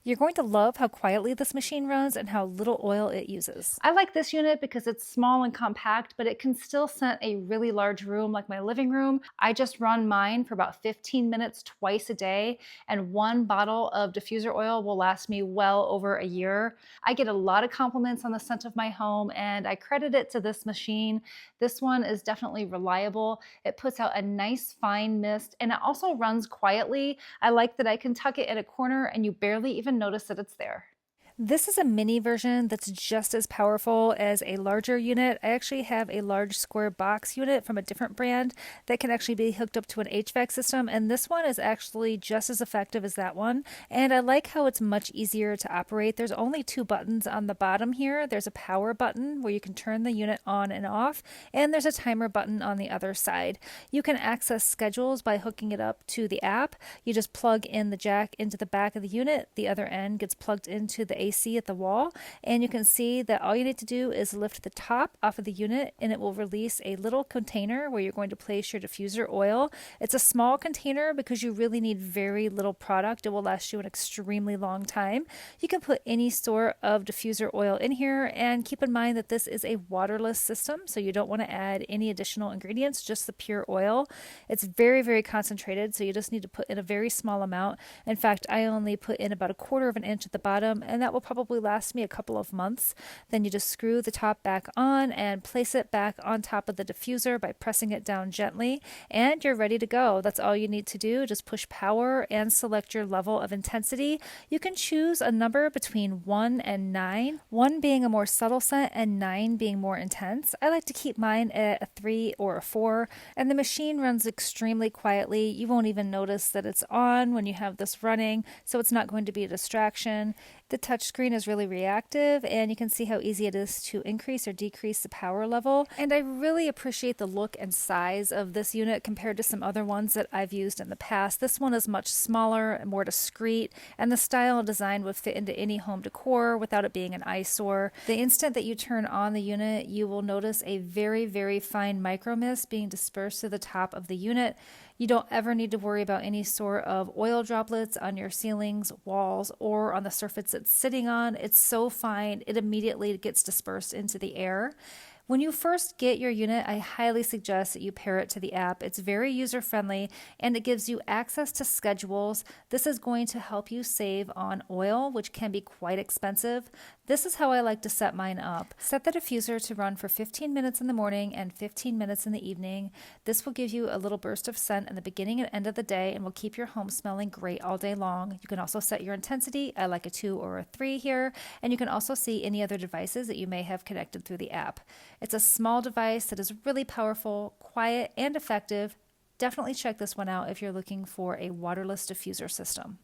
You're going to love how quietly this machine runs and how little oil it uses. I like this unit because it's small and compact, but it can still scent a really large room like my living room. I just run mine for about 15 minutes twice a day, and one bottle of diffuser oil will last me well over a year. I get a lot of compliments on the scent of my home, and I credit it to this machine. This one is definitely reliable. It puts out a nice fine mist, and it also runs quietly. I like that I can tuck it in a corner and you barely even notice that it's there. This is a mini version that's just as powerful as a larger unit. I actually have a large square box unit from a different brand that can actually be hooked up to an HVAC system, and this one is actually just as effective as that one. And I like how it's much easier to operate. There's only two buttons on the bottom here. There's a power button where you can turn the unit on and off, and there's a timer button on the other side. You can access schedules by hooking it up to the app. You just plug in the jack into the back of the unit. The other end gets plugged into the AC at the wall, and you can see that all you need to do is lift the top off of the unit and it will release a little container where you're going to place your diffuser oil. It's a small container because you really need very little product. It will last you an extremely long time. You can put any sort of diffuser oil in here, and keep in mind that this is a waterless system, so you don't want to add any additional ingredients, just the pure oil. It's very, very concentrated, so you just need to put in a very small amount. In fact, I only put in about 1/4 of an inch at the bottom, and that will probably last me a couple of months. Then you just screw the top back on and place it back on top of the diffuser by pressing it down gently, and you're ready to go. That's all you need to do. Just push power and select your level of intensity. You can choose a number between 1 and 9, 1 being a more subtle scent and 9 being more intense. I like to keep mine at a 3 or a 4, and the machine runs extremely quietly. You won't even notice that it's on when you have this running, so it's not going to be a distraction. The touchscreen is really reactive, and you can see how easy it is to increase or decrease the power level. And I really appreciate the look and size of this unit compared to some other ones that I've used in the past. This one is much smaller and more discreet, and the style and design would fit into any home decor without it being an eyesore. The instant that you turn on the unit, you will notice a very, very fine micro mist being dispersed to the top of the unit. You don't ever need to worry about any sort of oil droplets on your ceilings, walls, or on the surface it's sitting on. It's so fine, it immediately gets dispersed into the air. When you first get your unit, I highly suggest that you pair it to the app. It's very user-friendly, and it gives you access to schedules. This is going to help you save on oil, which can be quite expensive. This is how I like to set mine up. Set the diffuser to run for 15 minutes in the morning and 15 minutes in the evening. This will give you a little burst of scent in the beginning and end of the day and will keep your home smelling great all day long. You can also set your intensity. I like a 2 or a 3 here, and you can also see any other devices that you may have connected through the app. It's a small device that is really powerful, quiet, and effective. Definitely check this one out if you're looking for a waterless diffuser system.